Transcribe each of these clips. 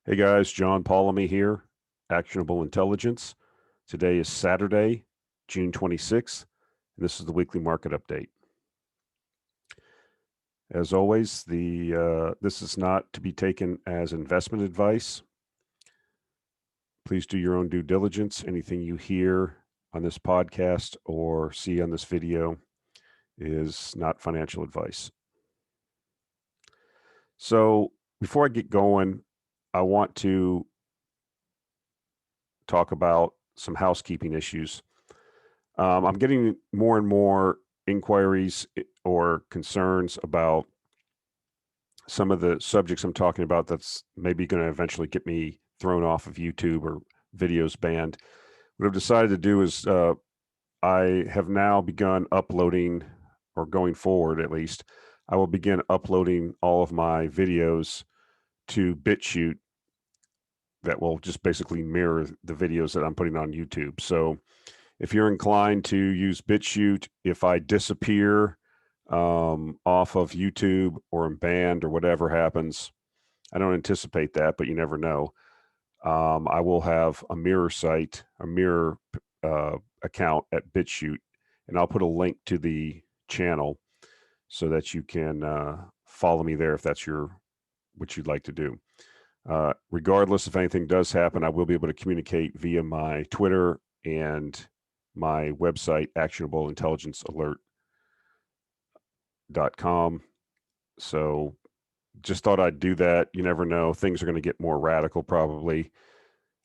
Hey guys, John Polemy here, Actionable Intelligence. Today is Saturday, June 26th, and this is the weekly market update. As always, this is not to be taken as investment advice. Please do your own due diligence. Anything you hear on this podcast or see on this video is not financial advice. So before I get going, I want to talk about some housekeeping issues. I'm getting more and more inquiries or concerns about some of the subjects I'm talking about that's maybe going to eventually get me thrown off of YouTube or videos banned. What I've decided to do is I have now begun uploading, or going forward at least, I will begin uploading all of my videos to Bitchute that will just basically mirror the videos that I'm putting on YouTube. So if you're inclined to use Bitchute, if I disappear off of YouTube or am banned or whatever happens, I don't anticipate that, but you never know. I will have a mirror site, a mirror account at Bitchute, and I'll put a link to the channel so that you can follow me there if that's what you'd like to do. Regardless, if anything does happen, I will be able to communicate via my Twitter and my website, Actionable Intelligence Alert.com. So just thought I'd do that. You never know. Things are going to get more radical probably.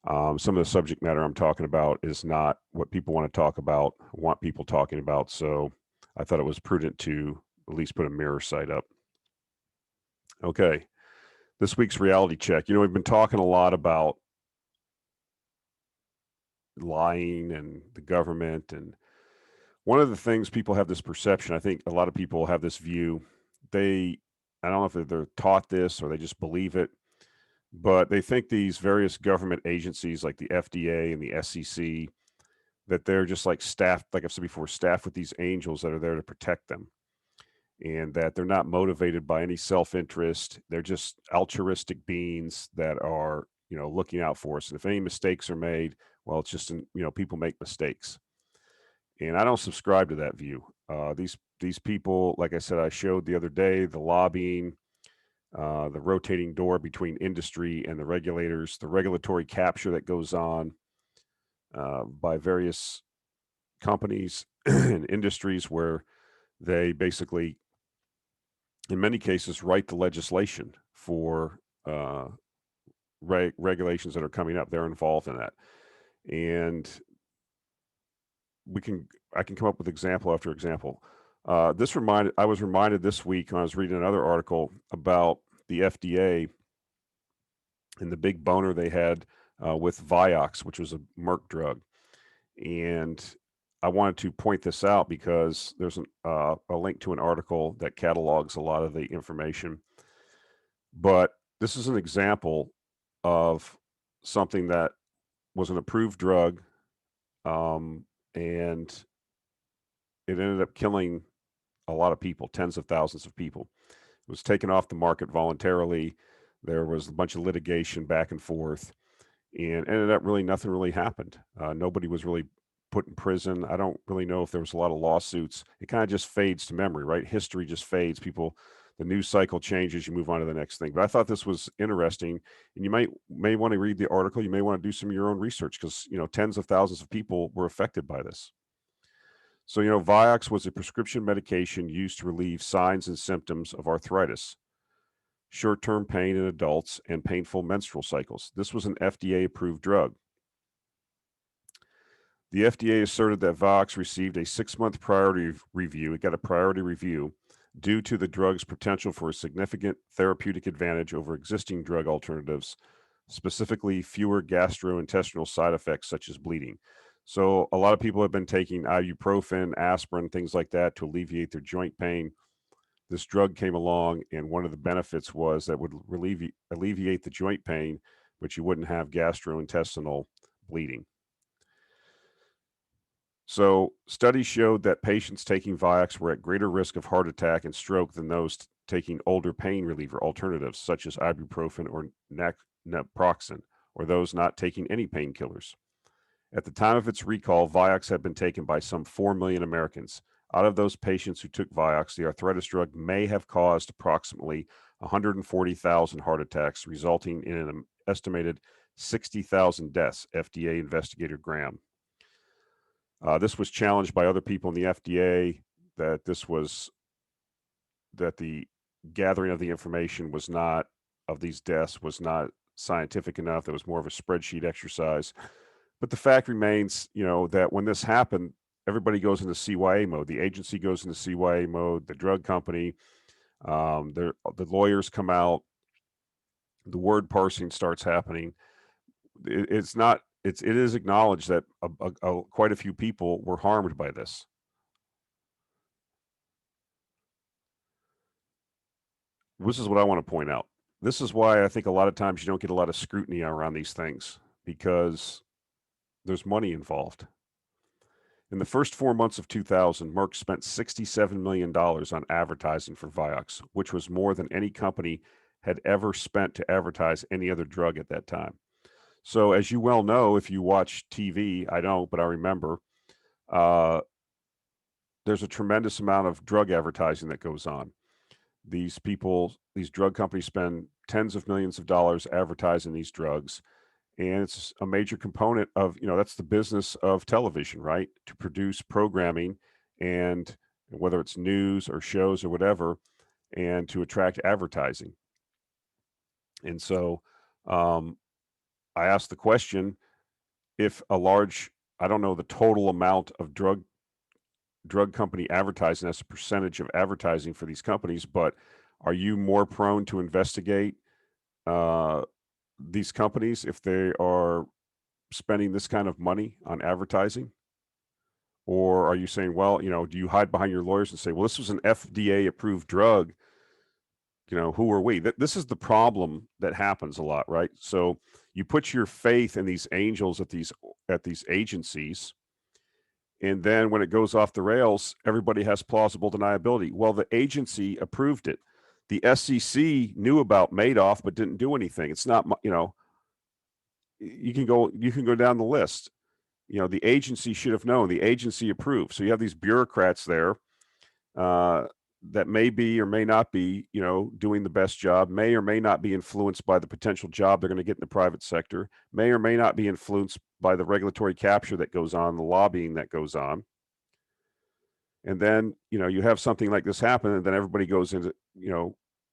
Some of the subject matter I'm talking about is not what people want to talk about, want people talking about. So I thought it was prudent to at least put a mirror site up. Okay. This week's reality check. We've been talking a lot about lying and the government, and one of the things people have this perception, I think a lot of people have this view, I don't know if they're taught this or they just believe it, but they think these various government agencies like the FDA and the SEC, that they're just like staffed, like I've said before, staffed with these angels that are there to protect them, and that they're not motivated by any self-interest. They're just altruistic beings that are, looking out for us. And if any mistakes are made, well, it's just, people make mistakes. And I don't subscribe to that view. These people, like I said, I showed the other day, the lobbying, the rotating door between industry and the regulators, the regulatory capture that goes on by various companies and industries, where they basically, in many cases, write the legislation for regulations that are coming up. They're involved in that, and I can come up with example after example. I was reminded this week when I was reading another article about the FDA and the big boner they had with Vioxx, which was a Merck drug. And I wanted to point this out because there's a link to an article that catalogs a lot of the information. But this is an example of something that was an approved drug, and it ended up killing a lot of people, tens of thousands of people. It was taken off the market voluntarily. There was a bunch of litigation back and forth, and ended up really nothing really happened. Nobody was really put in prison. I don't really know if there was a lot of lawsuits. It kind of just fades to memory, right? History just fades. The news cycle changes, you move on to the next thing. But I thought this was interesting, and you may want to read the article. You may want to do some of your own research, because tens of thousands of people were affected by this. So, Vioxx was a prescription medication used to relieve signs and symptoms of arthritis, short-term pain in adults, and painful menstrual cycles. This was an FDA-approved drug. The FDA asserted that Vioxx received a 6-month priority review. It got a priority review due to the drug's potential for a significant therapeutic advantage over existing drug alternatives, specifically fewer gastrointestinal side effects such as bleeding. So a lot of people have been taking ibuprofen, aspirin, things like that to alleviate their joint pain. This drug came along, and one of the benefits was that would alleviate the joint pain, but you wouldn't have gastrointestinal bleeding. So studies showed that patients taking Vioxx were at greater risk of heart attack and stroke than those taking older pain reliever alternatives such as ibuprofen or naproxen, or those not taking any painkillers. At the time of its recall, Vioxx had been taken by some 4 million Americans. Out of those patients who took Vioxx, the arthritis drug may have caused approximately 140,000 heart attacks, resulting in an estimated 60,000 deaths, FDA investigator Graham. This was challenged by other people in the FDA that the gathering of the information of these deaths was not scientific enough. It was more of a spreadsheet exercise. But the fact remains, that when this happened, everybody goes into CYA mode. The agency goes into CYA mode, the drug company, the lawyers come out, the word parsing starts happening. It is acknowledged that quite a few people were harmed by this. This is what I want to point out. This is why I think a lot of times you don't get a lot of scrutiny around these things, because there's money involved. In the first 4 months of 2000, Merck spent $67 million on advertising for Vioxx, which was more than any company had ever spent to advertise any other drug at that time. So, as you well know, if you watch TV, I don't, but I remember, there's a tremendous amount of drug advertising that goes on. These drug companies spend tens of millions of dollars advertising these drugs. And it's a major component of, that's the business of television, right? To produce programming, and whether it's news or shows or whatever, and to attract advertising. And so I asked the question, if I don't know the total amount of drug company advertising as a percentage of advertising for these companies, but are you more prone to investigate these companies if they are spending this kind of money on advertising? Or are you saying, well, do you hide behind your lawyers and say, well, this was an FDA approved drug? Who are we? This is the problem that happens a lot, right? So you put your faith in these angels at these agencies, and then when it goes off the rails, everybody has plausible deniability. Well, the agency approved it. The SEC knew about Madoff but didn't do anything. It's not, you can go down the list. The agency should have known. The agency approved. So you have these bureaucrats there that may be or may not be, doing the best job, may or may not be influenced by the potential job they're going to get in the private sector, may or may not be influenced by the regulatory capture that goes on, the lobbying that goes on. And then, you have something like this happen, and then everybody goes into,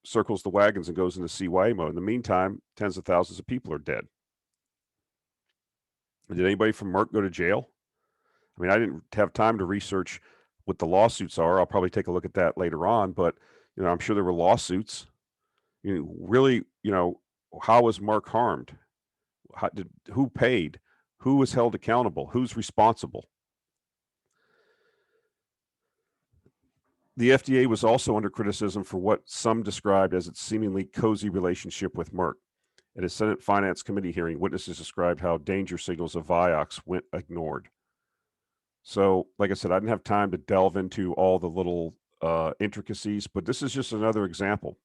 circles the wagons and goes into CYA mode. In the meantime, tens of thousands of people are dead. Did anybody from Merck go to jail? I mean, I didn't have time to research what the lawsuits are. I'll probably take a look at that later on, but I'm sure there were lawsuits. Really, how was Merck harmed? Who paid? Who was held accountable? Who's responsible? The FDA was also under criticism for what some described as its seemingly cozy relationship with Merck. At a Senate Finance Committee hearing, witnesses described how danger signals of Vioxx went ignored. So, like I said, I didn't have time to delve into all the little intricacies, but this is just another example.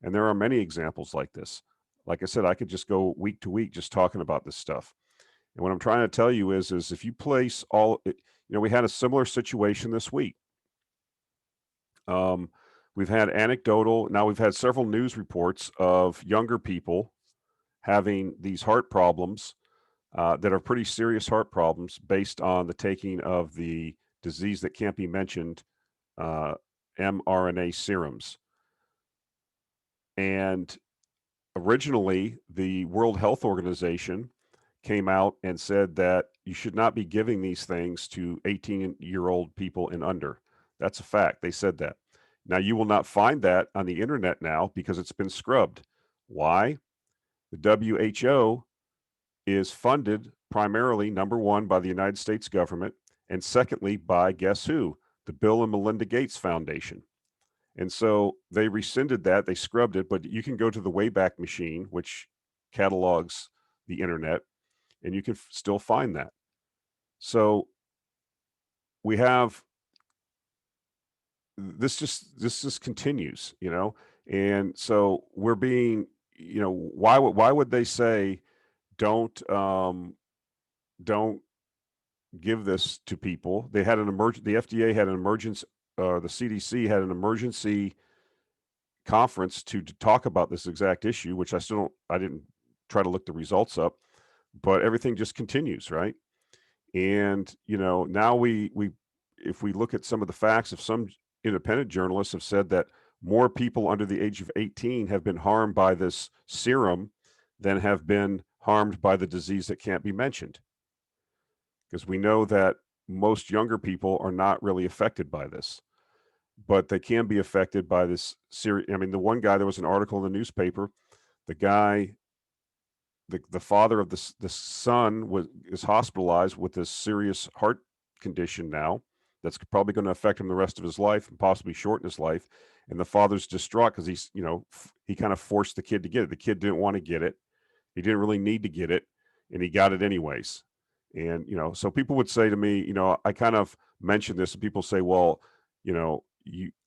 And there are many examples like this. Like I said, I could just go week to week just talking about this stuff. And what I'm trying to tell you is if you place we had a similar situation this week. We've had anecdotal, now we've had several news reports of younger people having these heart problems that are pretty serious heart problems based on the taking of the disease that can't be mentioned mRNA serums. And originally, the World Health Organization came out and said that you should not be giving these things to 18-year-old people and under. That's a fact. They said that. Now, you will not find that on the internet now because it's been scrubbed. Why? The WHO is funded primarily, number one, by the United States government, and secondly, by guess who? The Bill and Melinda Gates Foundation. And so they rescinded that, they scrubbed it, but you can go to the Wayback Machine, which catalogs the internet, and you can still find that. So we have this just continues, and so we're being, why would they say don't give this to people? They had the FDA had an emergency, the CDC had an emergency conference to talk about this exact issue, which I didn't try to look the results up, but everything just continues, right? And now if we look at some of the facts, of some independent journalists have said that more people under the age of 18 have been harmed by this serum than have been harmed by the disease that can't be mentioned, because we know that most younger people are not really affected by this, but they can be affected by this series. I mean, the one guy, there was an article in the newspaper, the guy, the father of the son is hospitalized with this serious heart condition now that's probably going to affect him the rest of his life and possibly shorten his life. And the father's distraught because he kind of forced the kid to get it. The kid didn't want to get it. He didn't really need to get it, and he got it anyways. And so people would say to me, I kind of mentioned this, and people say, well,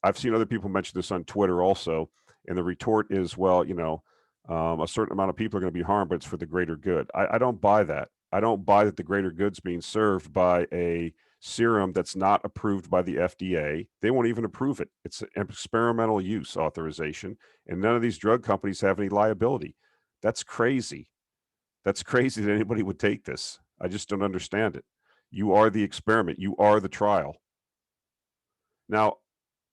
I've seen other people mention this on Twitter also, and the retort is, well, a certain amount of people are going to be harmed, but it's for the greater good. I don't buy that. I don't buy that the greater good's being served by a serum that's not approved by the FDA. They won't even approve it. It's an experimental use authorization, and none of these drug companies have any liability. That's crazy. That's crazy that anybody would take this. I just don't understand it. You are the experiment. You are the trial. Now,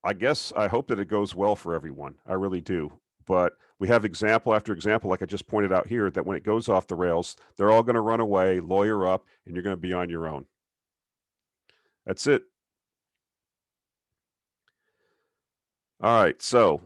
I guess I hope that it goes well for everyone. I really do. But we have example after example, like I just pointed out here, that when it goes off the rails, they're all going to run away, lawyer up, and you're going to be on your own. That's it. All right. So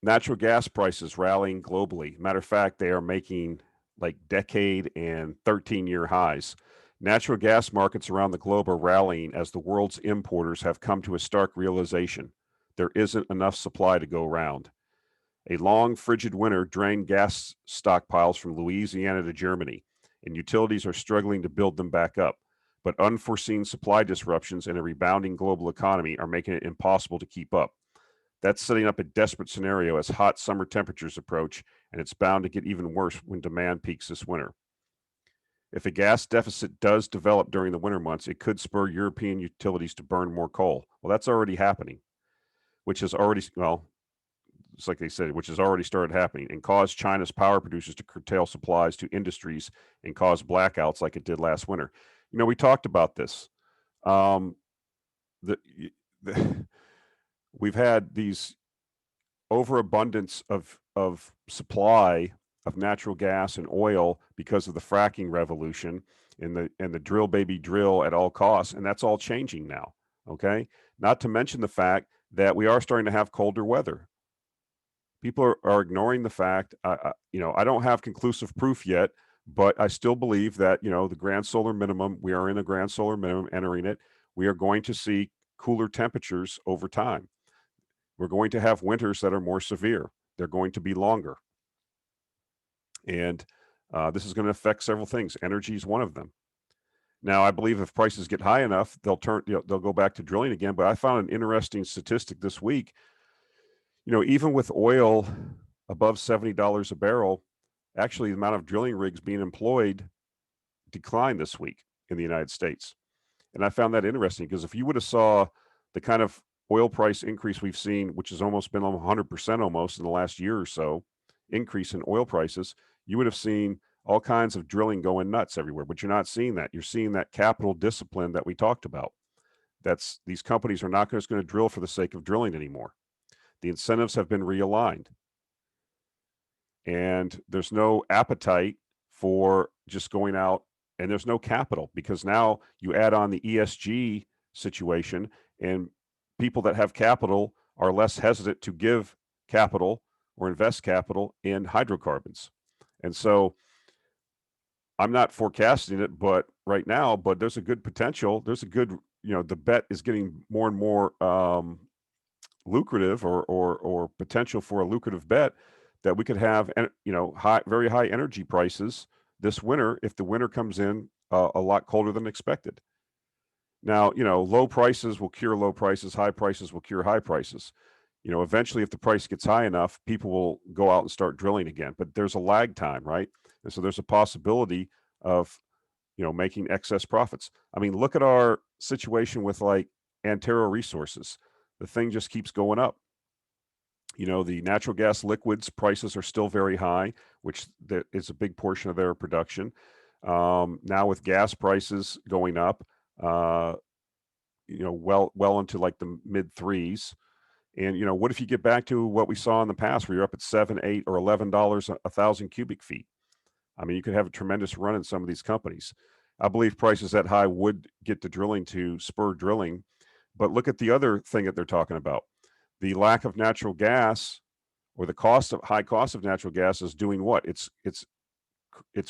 natural gas prices rallying globally. Matter of fact, they are making like decade and 13-year highs. Natural gas markets around the globe are rallying as the world's importers have come to a stark realization: there isn't enough supply to go around. A long, frigid winter drained gas stockpiles from Louisiana to Germany, and utilities are struggling to build them back up. But unforeseen supply disruptions and a rebounding global economy are making it impossible to keep up. That's setting up a desperate scenario as hot summer temperatures approach, and it's bound to get even worse when demand peaks this winter. If a gas deficit does develop during the winter months, it could spur European utilities to burn more coal. Well, that's already happening, which has already, well, it's like they said, which has already started happening, and caused China's power producers to curtail supplies to industries and cause blackouts like it did last winter. We talked about this. The, the we've had these overabundance of supply of natural gas and oil because of the fracking revolution and the drill baby drill at all costs, and that's all changing now. Okay, not to mention the fact that we are starting to have colder weather. People are ignoring the fact. I don't have conclusive proof yet, but I still believe that the grand solar minimum. We are in a grand solar minimum, entering it. We are going to see cooler temperatures over time. We're going to have winters that are more severe. They're going to be longer. And this is going to affect several things. Energy is one of them. Now, I believe if prices get high enough, they'll go back to drilling again. But I found an interesting statistic this week. Even with oil above $70 a barrel, actually the amount of drilling rigs being employed declined this week in the United States. And I found that interesting because if you would have saw the kind of oil price increase we've seen, which has almost been 100% almost in the last year or so, increase in oil prices, you would have seen all kinds of drilling going nuts everywhere. But you're not seeing that. You're seeing that capital discipline that we talked about. These companies are not just going to drill for the sake of drilling anymore. The incentives have been realigned. And there's no appetite for just going out, and there's no capital, because now you add on the ESG situation, and people that have capital are less hesitant to give capital or invest capital in hydrocarbons. And so I'm not forecasting it, but right now, but there's a good potential. There's a good, the bet is getting more and more lucrative, or potential for a lucrative bet, that we could have, very high energy prices this winter if the winter comes in a lot colder than expected. Now, low prices will cure low prices, high prices will cure high prices. Eventually if the price gets high enough, people will go out and start drilling again, but there's a lag time, right? And so there's a possibility of, making excess profits. I mean, look at our situation with like Antero Resources. The thing just keeps going up. The natural gas liquids prices are still very high, which is a big portion of their production. Now with gas prices going up, well into like the mid threes. And what if you get back to what we saw in the past, where you're up at $7, $8, or $11 a thousand cubic feet? I mean, you could have a tremendous run in some of these companies. I believe prices that high would get the drilling to spur drilling. But look at the other thing that they're talking about. The lack of natural gas, or the high cost of natural gas, is doing what? It's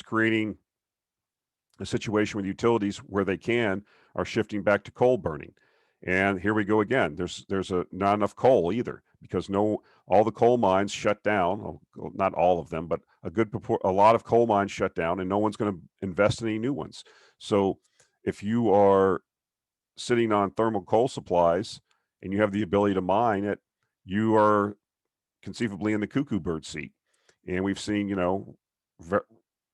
creating a situation with utilities where they are shifting back to coal burning. And here we go again. There's not enough coal either, because all the coal mines shut down. Well, not all of them, but a lot of coal mines shut down, and no one's going to invest in any new ones. So if you are sitting on thermal coal supplies and you have the ability to mine it, you are conceivably in the cuckoo bird seat. And we've seen,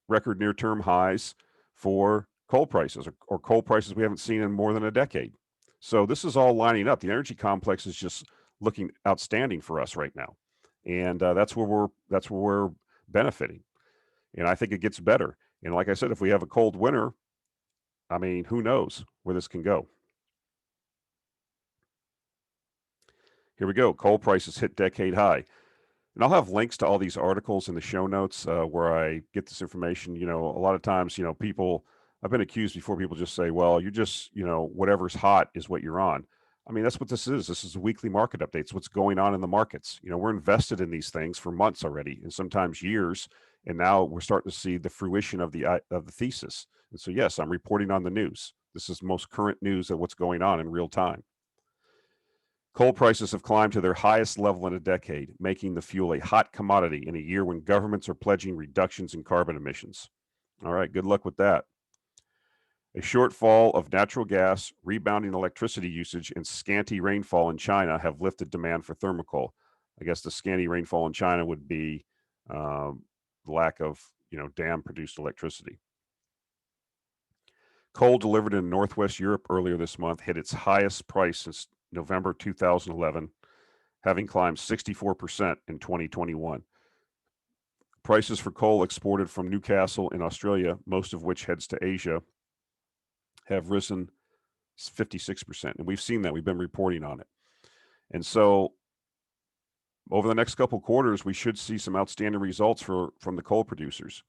record near-term highs for coal prices, or coal prices we haven't seen in more than a decade. So this is all lining up. The energy complex is just looking outstanding for us right now, and that's where we're benefiting. And I think it gets better. And like I said, if we have a cold winter, I mean, who knows where this can go? Here we go. Coal prices hit decade high. And I'll have links to all these articles in the show notes where I get this information. A lot of times, I've been accused before, people just say, well, you're just, whatever's hot is what you're on. I mean, that's what this is. This is a weekly market update. It's what's going on in the markets. We're invested in these things for months already, and sometimes years. And now we're starting to see the fruition of the thesis. And so, yes, I'm reporting on the news. This is the most current news of what's going on in real time. Coal prices have climbed to their highest level in a decade, making the fuel a hot commodity in a year when governments are pledging reductions in carbon emissions. All right, good luck with that. A shortfall of natural gas, rebounding electricity usage, and scanty rainfall in China have lifted demand for thermal coal. I guess the scanty rainfall in China would be the lack of, dam-produced electricity. Coal delivered in Northwest Europe earlier this month hit its highest price since November 2011, having climbed 64% in 2021. Prices for coal exported from Newcastle in Australia, most of which heads to Asia, have risen 56%. And we've seen that. We've been reporting on it. And so over the next couple quarters, we should see some outstanding results from the coal producers.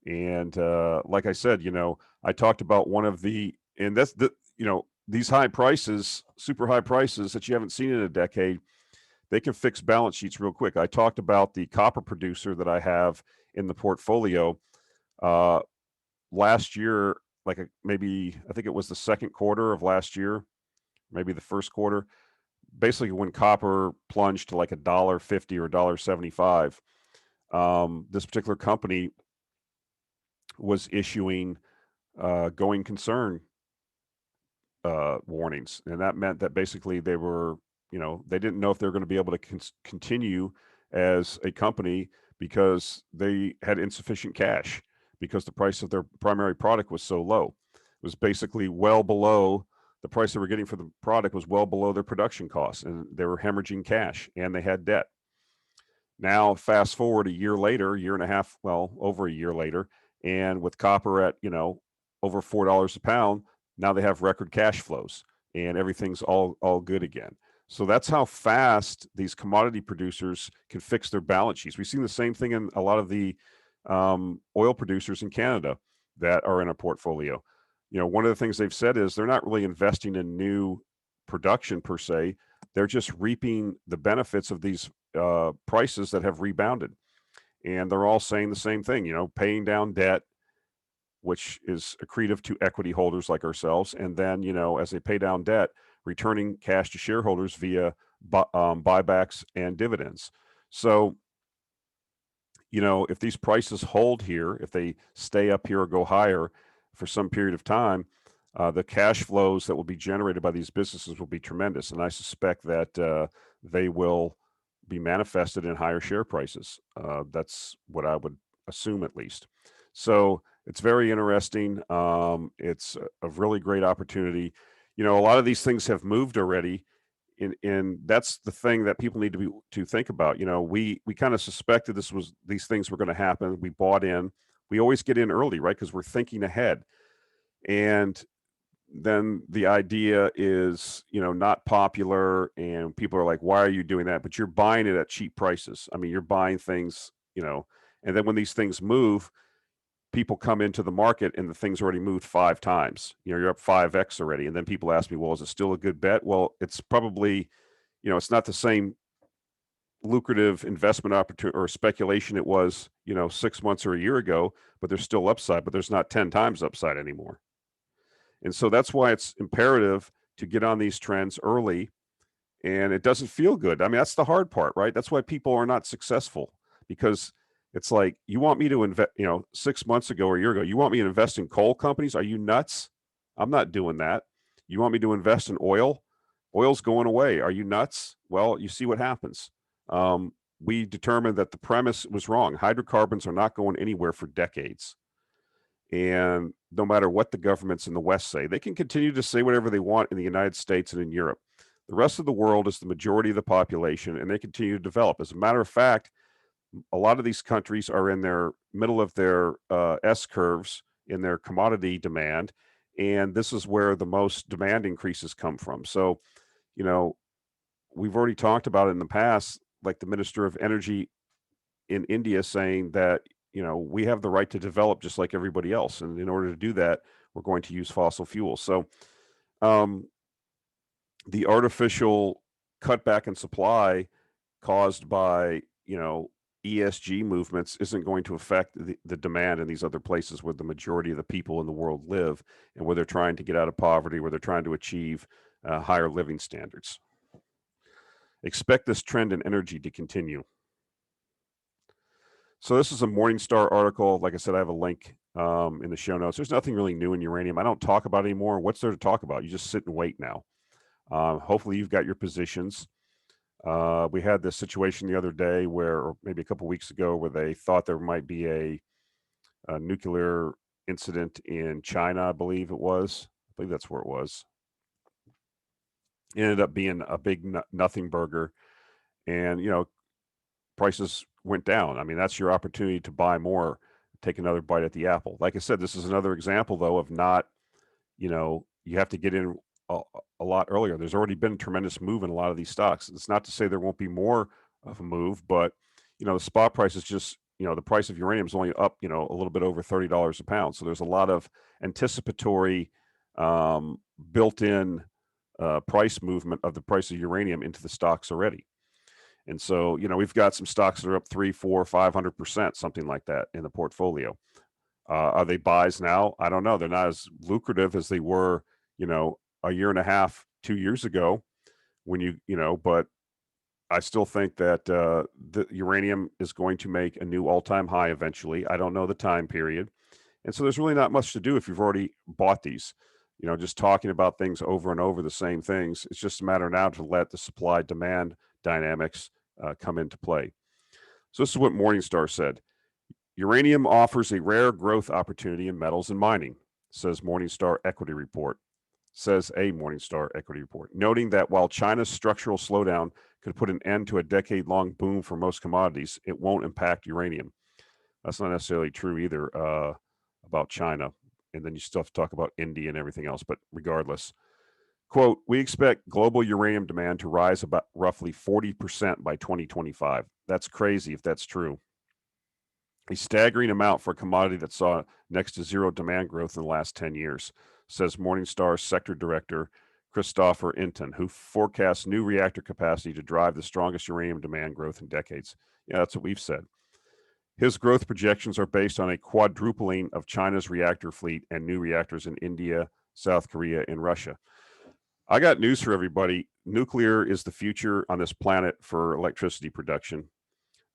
And like I said, I talked about these high prices, super high prices that you haven't seen in a decade, they can fix balance sheets real quick. I talked about the copper producer that I have in the portfolio last year, I think it was the second quarter of last year, maybe the first quarter, basically when copper plunged to like $1.50 or $1.75. This particular company was issuing going concern warnings, and that meant that basically they didn't know if they were going to be able to continue as a company because they had insufficient cash, because the price of their primary product was so low. It was basically well below the price they were getting for the product, was well below their production costs, and they were hemorrhaging cash, and they had debt. Now, fast forward a year later, year and a half, well, over a year later, and with copper at, over $4 a pound, now they have record cash flows and everything's all good again. So that's how fast these commodity producers can fix their balance sheets. We've seen the same thing in a lot of the oil producers in Canada that are in a portfolio. One of the things they've said is they're not really investing in new production per se. They're just reaping the benefits of these prices that have rebounded. And they're all saying the same thing, paying down debt, which is accretive to equity holders like ourselves. And then, as they pay down debt, returning cash to shareholders via buybacks and dividends. So, if these prices hold here, if they stay up here or go higher for some period of time, the cash flows that will be generated by these businesses will be tremendous. And I suspect that they will be manifested in higher share prices. That's what I would assume, at least. So it's very interesting. It's a really great opportunity. A lot of these things have moved already, and that's the thing that people need to think about. We kind of suspected these things were going to happen. We bought in. We always get in early, right? Because we're thinking ahead. And then the idea is, not popular, and people are like, why are you doing that? But you're buying it at cheap prices. I mean, you're buying things, and then when these things move, people come into the market and the thing's already moved 5 times. You're up 5x already. And then people ask me, well, is it still a good bet? Well, it's probably, it's not the same lucrative investment opportunity or speculation it was, 6 months or a year ago, but there's still upside, but there's not 10 times upside anymore. And so that's why it's imperative to get on these trends early. And it doesn't feel good. I mean, that's the hard part, right? That's why people are not successful, because it's like, you want me to invest, 6 months ago or a year ago, you want me to invest in coal companies? Are you nuts? I'm not doing that. You want me to invest in oil? Oil's going away. Are you nuts? Well, you see what happens. We determined that the premise was wrong. Hydrocarbons are not going anywhere for decades. And no matter what the governments in the West say, they can continue to say whatever they want in the United States and in Europe. The rest of the world is the majority of the population, and they continue to develop. As a matter of fact, a lot of these countries are in their middle of their S curves in their commodity demand, and this is where the most demand increases come from. So, we've already talked about it in the past, like the Minister of Energy in India saying that, we have the right to develop just like everybody else. And in order to do that, we're going to use fossil fuels. So the artificial cutback in supply caused by, ESG movements isn't going to affect the demand in these other places where the majority of the people in the world live, and where they're trying to get out of poverty, where they're trying to achieve higher living standards. Expect this trend in energy to continue. So this is a Morningstar article. Like I said, I have a link in the show notes. There's nothing really new in uranium. I don't talk about it anymore. What's there to talk about? You just sit and wait now. Hopefully you've got your positions. We had this situation the other day or maybe a couple weeks ago, where they thought there might be a nuclear incident in China, I believe it was. I believe that's where it was. It ended up being a big nothing burger. And, prices went down. I mean, that's your opportunity to buy more, take another bite at the apple. Like I said, this is another example, though, of not, you have to get in a lot earlier. There's already been a tremendous move in a lot of these stocks. It's not to say there won't be more of a move, but, the spot price is just, the price of uranium is only up, a little bit over $30 a pound. So there's a lot of anticipatory built-in price movement of the price of uranium into the stocks already. And so, we've got some stocks that are up 300, 400, 500%, something like that in the portfolio. Are they buys now? I don't know. They're not as lucrative as they were, a year and a half, 2 years ago, when but I still think that the uranium is going to make a new all-time high eventually. I don't know the time period. And so there's really not much to do if you've already bought these. Just talking about things over and over, the same things. It's just a matter now to let the supply-demand dynamics come into play. So this is what Morningstar said. Uranium offers a rare growth opportunity in metals and mining, says Morningstar Equity Report. Says a Morningstar Equity Report, noting that while China's structural slowdown could put an end to a decade-long boom for most commodities, it won't impact uranium. That's not necessarily true either about China. And then you still have to talk about India and everything else. But regardless, quote, we expect global uranium demand to rise about roughly 40% by 2025. That's crazy if that's true. A staggering amount for a commodity that saw next to zero demand growth in the last 10 years, says Morningstar Sector Director Christopher Inton, who forecasts new reactor capacity to drive the strongest uranium demand growth in decades. Yeah, that's what we've said. His growth projections are based on a quadrupling of China's reactor fleet and new reactors in India, South Korea, and Russia. I got news for everybody. Nuclear is the future on this planet for electricity production,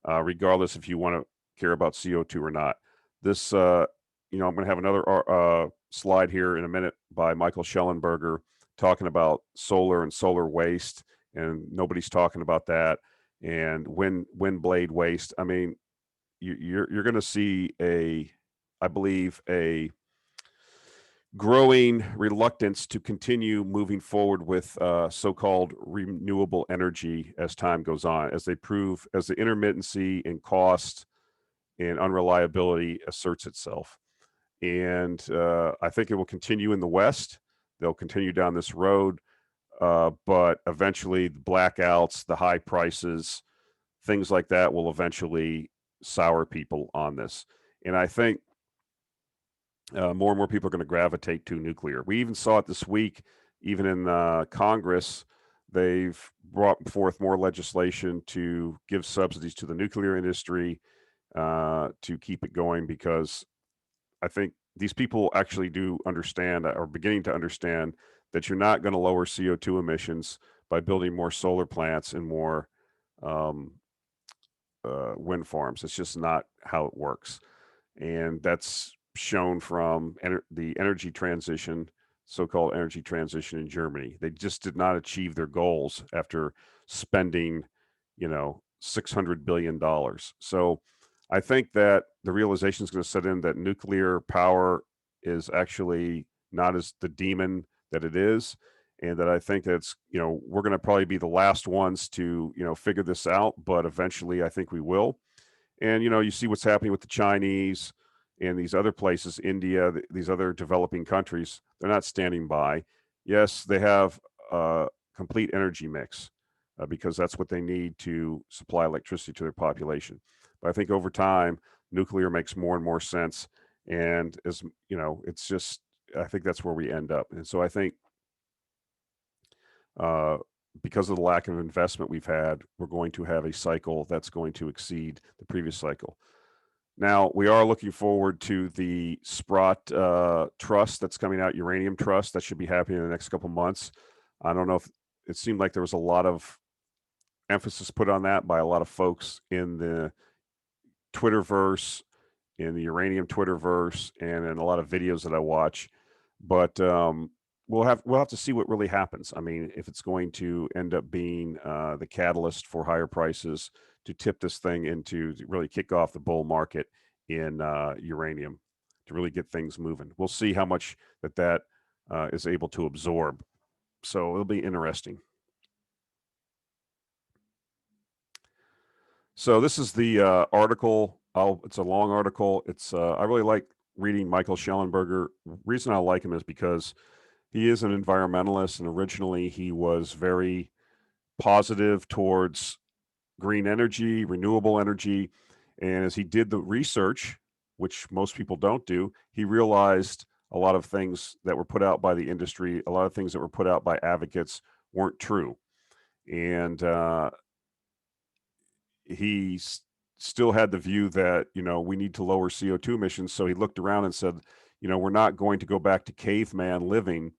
regardless if you want to care about CO2 or not. This, I'm going to have another slide here in a minute by Michael Schellenberger talking about solar and solar waste and nobody's talking about that. And wind blade waste. I mean, you're going to see I believe, a growing reluctance to continue moving forward with so-called renewable energy as time goes on, as the intermittency and cost and unreliability asserts itself. And I think it will continue in the West. They'll continue down this road, but eventually the blackouts, the high prices, things like that will eventually sour people on this. And I think more and more people are going to gravitate to nuclear. We even saw it this week, even in Congress. They've brought forth more legislation to give subsidies to the nuclear industry to keep it going, because I think these people actually do understand, or beginning to understand, that you're not going to lower CO2 emissions by building more solar plants and more um, wind farms. It's just not how it works. And that's shown from the energy transition, so-called energy transition in Germany. They just did not achieve their goals after spending, $600 billion. So I think that the realization is going to set in that nuclear power is actually not as the demon that it is. And that I think that's, we're going to probably be the last ones to, figure this out, but eventually I think we will. And, you see what's happening with the Chinese and these other places, India, these other developing countries. They're not standing by. Yes, they have a complete energy mix because that's what they need to supply electricity to their population. But I think over time, nuclear makes more and more sense. And it's just, I think that's where we end up. And so I think uh, because of the lack of investment we've had, we're going to have a cycle that's going to exceed the previous cycle. Now, we are looking forward to the Sprott trust that's coming out, uranium trust. That should be happening in the next couple months. I don't know if it seemed like there was a lot of emphasis put on that by a lot of folks in the Twitterverse, in the uranium Twitterverse, and in a lot of videos that I watch. But we'll have to see what really happens. I mean, if it's going to end up being the catalyst for higher prices to tip this thing into to really kick off the bull market in uranium, to really get things moving. We'll see how much that is able to absorb. So it'll be interesting. So this is the article. It's a long article. I really like reading Michael Schellenberger. Reason I like him is because he is an environmentalist, and originally he was very positive towards green energy, renewable energy. And as he did the research, which most people don't do, he realized a lot of things that were put out by the industry, a lot of things that were put out by advocates weren't true. And he still had the view that, we need to lower CO2 emissions. So he looked around and said, we're not going to go back to caveman living.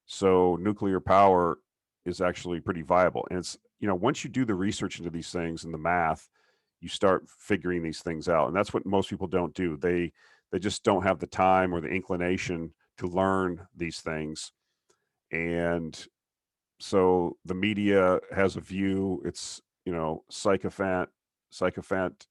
So nuclear power is actually pretty viable. And it's, once you do the research into these things and the math, you start figuring these things out. And that's what most people don't do. They just don't have the time or the inclination to learn these things. And so the media has a view. It's, sycophant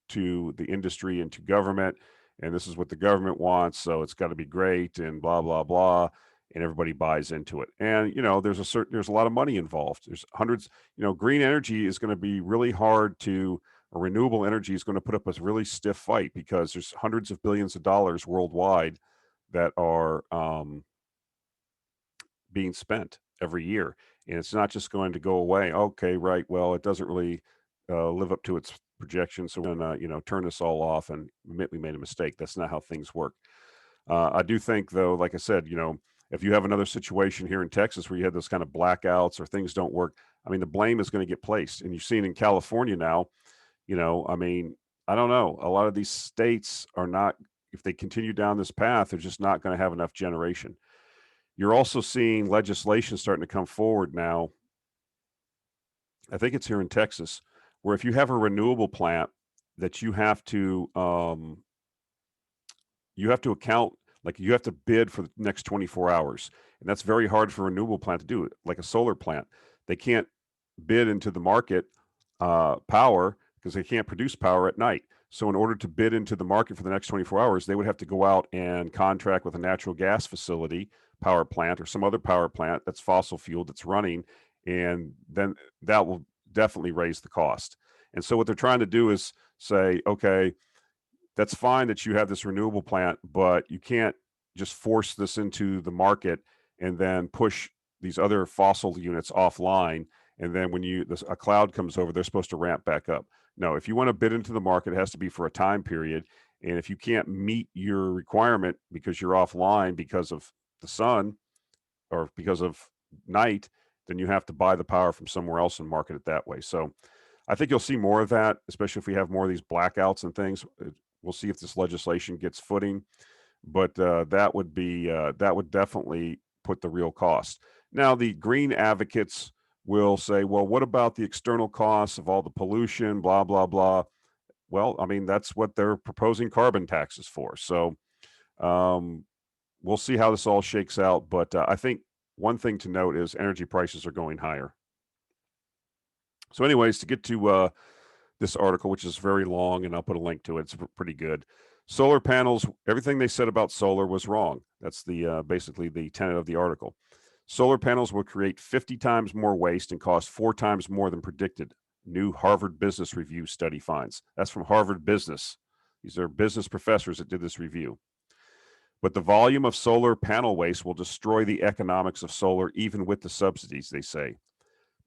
to the industry and to government. And this is what the government wants. So it's got to be great and blah, blah, blah. And everybody buys into it. And, there's a lot of money involved. There's hundreds, green energy is going to be really hard to, or renewable energy is going to put up a really stiff fight, because there's hundreds of billions of dollars worldwide that are being spent every year. And it's not just going to go away. Okay, right. Well, it doesn't really live up to its projections. So we're going to, turn this all off and admit we made a mistake. That's not how things work. I do think, though, like I said, if you have another situation here in Texas where you had those kind of blackouts or things don't work, I mean, the blame is going to get placed. And you've seen in California now, I mean, I don't know. A lot of these states are not, if they continue down this path, they're just not going to have enough generation. You're also seeing legislation starting to come forward now. I think it's here in Texas, where if you have a renewable plant, that you have to account, like you have to bid for the next 24 hours. And that's very hard for a renewable plant to do, like a solar plant. they can't bid into the market power because they can't produce power at night. So in order to bid into the market for the next 24 hours, they would have to go out and contract with a natural gas facility, power plant, or some other power plant that's fossil fuel that's running, and then that will definitely raise the cost. And so what they're trying to do is say, okay, that's fine that you have this renewable plant, but you can't just force this into the market and then push these other fossil units offline. And then when a cloud comes over, they're supposed to ramp back up. No, if you want to bid into the market, it has to be for a time period. And if you can't meet your requirement because you're offline because of the sun or because of night, then you have to buy the power from somewhere else and market it that way. So I think you'll see more of that, especially if we have more of these blackouts and things. We'll see if this legislation gets footing, but that would definitely put the real cost. Now, the green advocates will say, well, what about the external costs of all the pollution, blah, blah, blah. Well, I mean, that's what they're proposing carbon taxes for. So we'll see how this all shakes out. But I think one thing to note is energy prices are going higher. So anyways, to get to this article, which is very long, and I'll put a link to it. It's pretty good. Solar panels, everything they said about solar was wrong. That's the basically the tenet of the article. Solar panels will create 50 times more waste and cost 4 times more than predicted. New Harvard Business Review study finds. That's from Harvard Business. These are business professors that did this review. But the volume of solar panel waste will destroy the economics of solar, even with the subsidies, they say.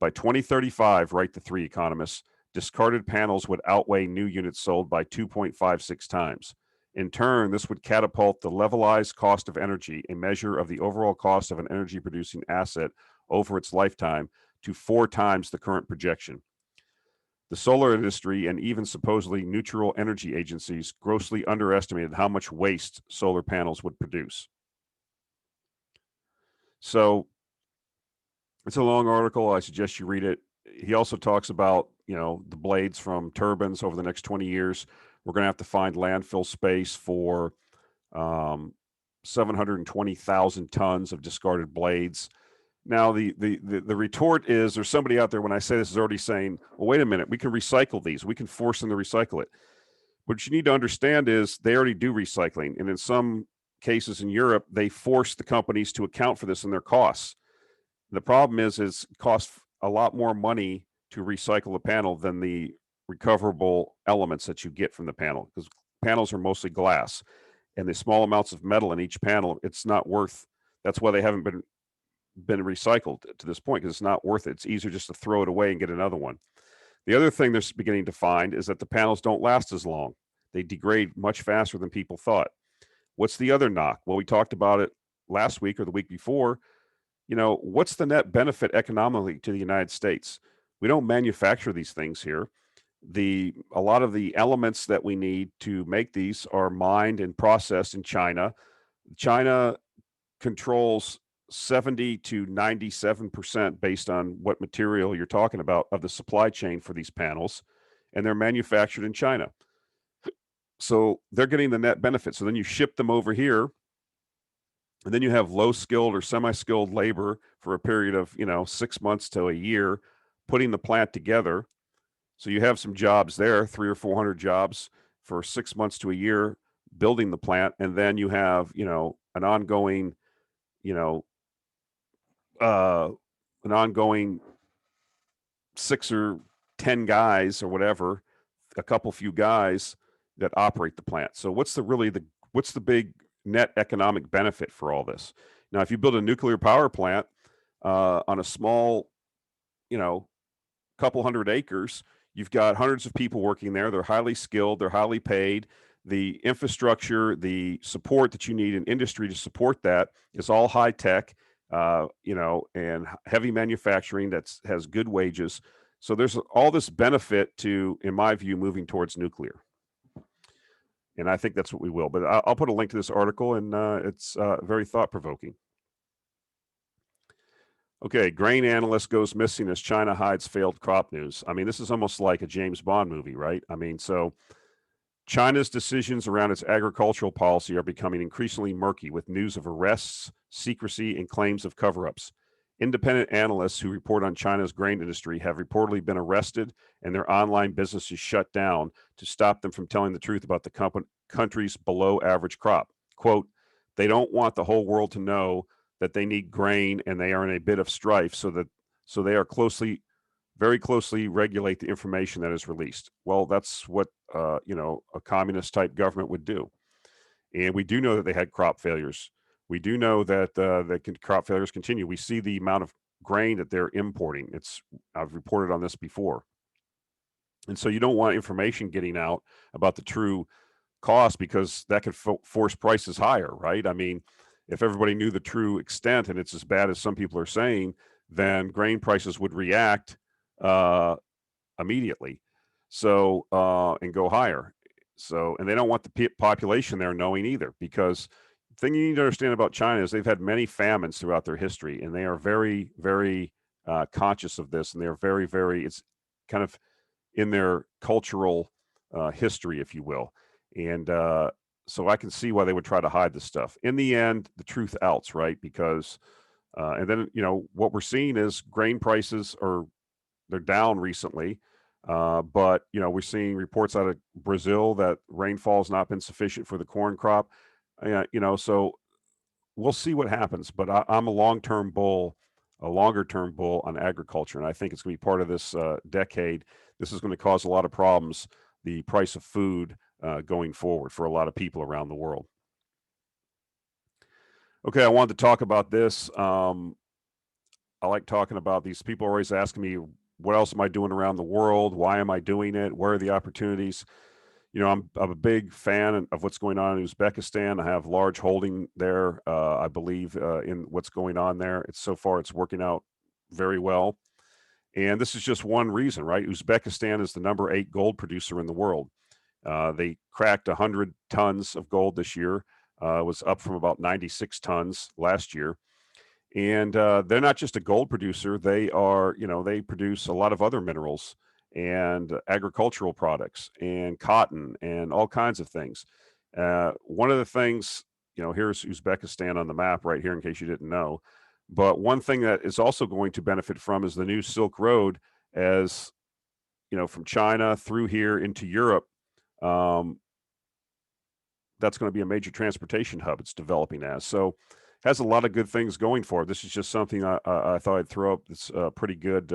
By 2035, write the 3 economists, discarded panels would outweigh new units sold by 2.56 times. In turn, this would catapult the levelized cost of energy, a measure of the overall cost of an energy-producing asset over its lifetime, to 4 times the current projection. The solar industry and even supposedly neutral energy agencies grossly underestimated how much waste solar panels would produce. So it's a long article. I suggest you read it. He also talks about, the blades from turbines over the next 20 years. We're going to have to find landfill space for 720,000 tons of discarded blades. Now, the retort is, there's somebody out there when I say this is already saying, well, wait a minute, we can recycle these. We can force them to recycle it. What you need to understand is they already do recycling. And in some cases in Europe, they force the companies to account for this in their costs. The problem is it costs a lot more money to recycle the panel than the recoverable elements that you get from the panel, because panels are mostly glass, and the small amounts of metal in each panel, it's not worth. That's why they haven't been recycled to this point, because it's not worth it. It's easier just to throw it away and get another one. The other thing they're beginning to find is that the panels don't last as long. They degrade much faster than people thought. What's the other knock? Well, we talked about it last week or the week before. What's the net benefit economically to the United States? We don't manufacture these things here. A lot of the elements that we need to make these are mined and processed in China. China controls 70 to 97% based on what material you're talking about of the supply chain for these panels, and they're manufactured in China. So they're getting the net benefit. So then you ship them over here, and then you have low-skilled or semi-skilled labor for a period of, 6 months to a year, putting the plant together. So you have some jobs there, 300 or 400 jobs for 6 months to a year building the plant. And then you have, an ongoing, an ongoing 6 or 10 guys or whatever, a few guys that operate the plant. So what's the big net economic benefit for all this? Now, if you build a nuclear power plant on a small, couple hundred acres, you've got hundreds of people working there. They're highly skilled. They're highly paid. The infrastructure, the support that you need in industry to support that is all high tech, and heavy manufacturing that has good wages. So there's all this benefit to, in my view, moving towards nuclear. And I think that's what we will. But I'll put a link to this article, and it's very thought-provoking. Okay, grain analyst goes missing as China hides failed crop news. I mean, this is almost like a James Bond movie, right? I mean, so China's decisions around its agricultural policy are becoming increasingly murky, with news of arrests, secrecy, and claims of cover-ups. Independent analysts who report on China's grain industry have reportedly been arrested and their online businesses shut down to stop them from telling the truth about the country's below average crop. Quote, they don't want the whole world to know that they need grain and they are in a bit of strife, so they are very closely regulate the information that is released. Well, that's what a communist type government would do. And we do know that they had crop failures. We do know that crop failures continue. We see the amount of grain that they're importing. I've reported on this before. And so you don't want information getting out about the true cost, because that could force prices higher, right? I mean, if everybody knew the true extent and it's as bad as some people are saying, then grain prices would react immediately. So, and go higher. So, and they don't want the population there knowing either, because the thing you need to understand about China is they've had many famines throughout their history, and they are very, very conscious of this, and they're very, very, it's kind of in their cultural history, if you will. And so I can see why they would try to hide this stuff. In the end, the truth outs, right? Because, and then, what we're seeing is grain prices they're down recently. But we're seeing reports out of Brazil that rainfall has not been sufficient for the corn crop. So we'll see what happens. But I'm a longer-term bull on agriculture, and I think it's going to be part of this decade. This is going to cause a lot of problems, the price of food going forward for a lot of people around the world. Okay, I wanted to talk about this. I like talking about these. People are always asking me, what else am I doing around the world? Why am I doing it? Where are the opportunities? I'm a big fan of what's going on in Uzbekistan. I have large holding there. I believe in what's going on there. So far it's working out very well. And this is just one reason, right? Uzbekistan is the number 8 gold producer in the world. They cracked 100 tons of gold this year. It was up from about 96 tons last year. And they're not just a gold producer. They are, they produce a lot of other minerals and agricultural products and cotton and all kinds of things. One of the things, here's Uzbekistan on the map right here in case you didn't know. But one thing that is also going to benefit from is the new Silk Road, as, from China through here into Europe. That's going to be a major transportation hub it's developing as. So has a lot of good things going for it. This is just something I thought I'd throw up. It's a pretty good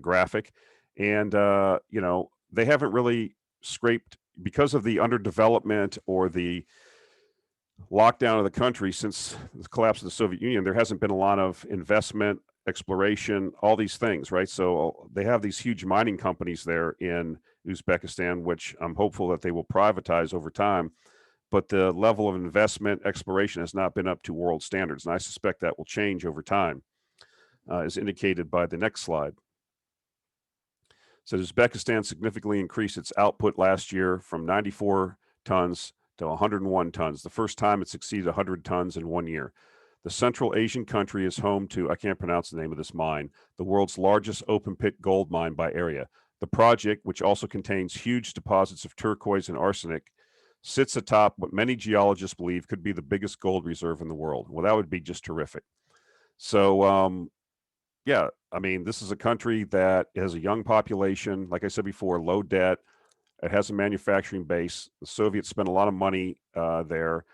graphic. And, they haven't really scraped, because of the underdevelopment or the lockdown of the country since the collapse of the Soviet Union. There hasn't been a lot of investment, exploration, all these things, right? So they have these huge mining companies there in Uzbekistan, which I'm hopeful that they will privatize over time. But the level of investment, exploration has not been up to world standards. And I suspect that will change over time, as indicated by the next slide. So Uzbekistan significantly increased its output last year from 94 tons to 101 tons, the first time it's exceeded 100 tons in 1 year. The Central Asian country is home to, I can't pronounce the name of this mine, the world's largest open pit gold mine by area. The project, which also contains huge deposits of turquoise and arsenic, sits atop what many geologists believe could be the biggest gold reserve in the world. Well, that would be just terrific. So, yeah, I mean, this is a country that has a young population, like I said before, low debt. It has a manufacturing base. The Soviets spent a lot of money there.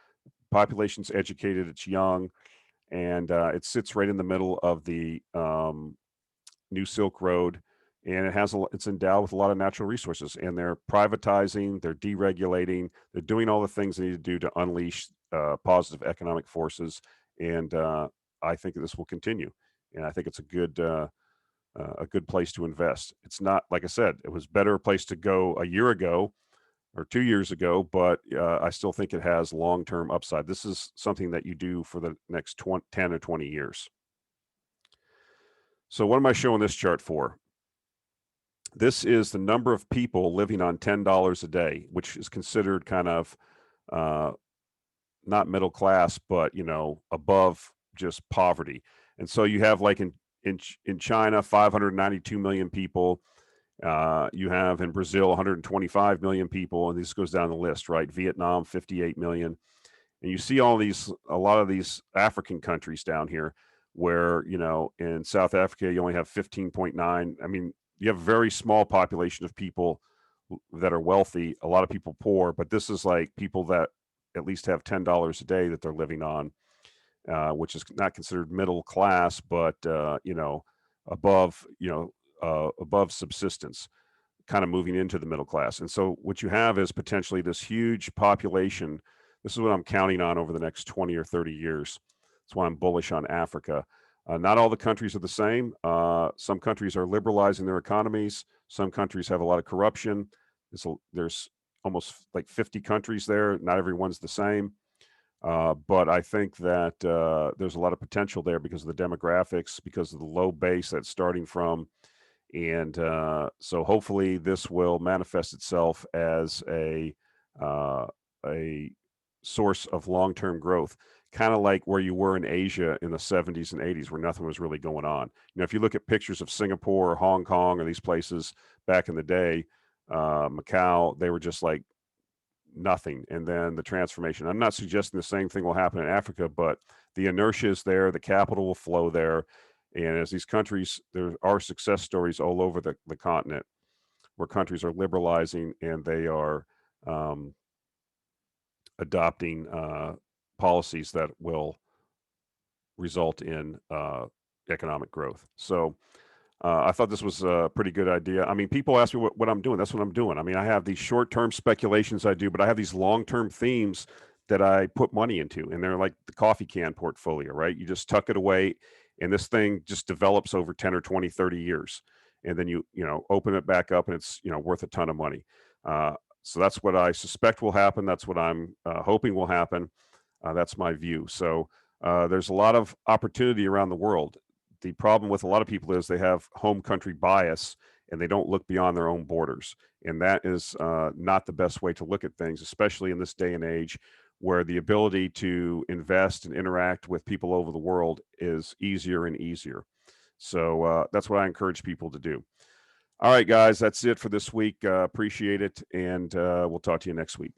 Population's educated, it's young, and it sits right in the middle of the new Silk Road, and it's endowed with a lot of natural resources. And they're privatizing, they're deregulating, they're doing all the things they need to do to unleash positive economic forces. And I think this will continue. And I think it's a good place to invest. It's not, like I said, it was better a place to go a year ago or 2 years ago, but I still think it has long-term upside. This is something that you do for the next 10 or 20 years. So what am I showing this chart for? This is the number of people living on $10 a day, which is considered kind of not middle class, but, above just poverty. And so you have, like, in China, 592 million people. You have in Brazil 125 million people, and this goes down the list, right? Vietnam, 58 million. And you see a lot of these African countries down here where, you know, in South Africa, you only have 15.9. I mean, you have a very small population of people that are wealthy, a lot of people poor, but this is like people that at least have $10 a day that they're living on, which is not considered middle class, but, you know, above, you know, above subsistence, kind of moving into the middle class. And so what you have is potentially this huge population. This is what I'm counting on over the next 20 or 30 years. That's why I'm bullish on Africa. Not all the countries are the same. Some countries are liberalizing their economies. Some countries have a lot of corruption. There's almost like 50 countries there. Not everyone's the same. But I think that there's a lot of potential there because of the demographics, because of the low base that's starting from. And so hopefully this will manifest itself as a source of long-term growth, kind of like where you were in Asia in the 70s and 80s, where nothing was really going on. You know, if you look at pictures of Singapore or Hong Kong or these places back in the day, Macau, they were just like nothing. And then the transformation. I'm not suggesting the same thing will happen in Africa, but the inertia is there, the capital will flow there. And as these countries, there are success stories all over the continent where countries are liberalizing and they are adopting policies that will result in economic growth. So I thought this was a pretty good idea. I mean, people ask me what I'm doing. That's what I'm doing. I mean, I have these short-term speculations I do, but I have these long-term themes that I put money into, and they're like the coffee can portfolio, right? You just tuck it away, and this thing just develops over 10 or 20, 30 years. And then you know, open it back up and it's, you know, worth a ton of money. So that's what I suspect will happen. That's what I'm hoping will happen. That's my view. So there's a lot of opportunity around the world. The problem with a lot of people is they have home country bias and they don't look beyond their own borders. And that is not the best way to look at things, especially in this day and age where the ability to invest and interact with people over the world is easier and easier. So that's what I encourage people to do. All right, guys, that's it for this week. Appreciate it. And we'll talk to you next week.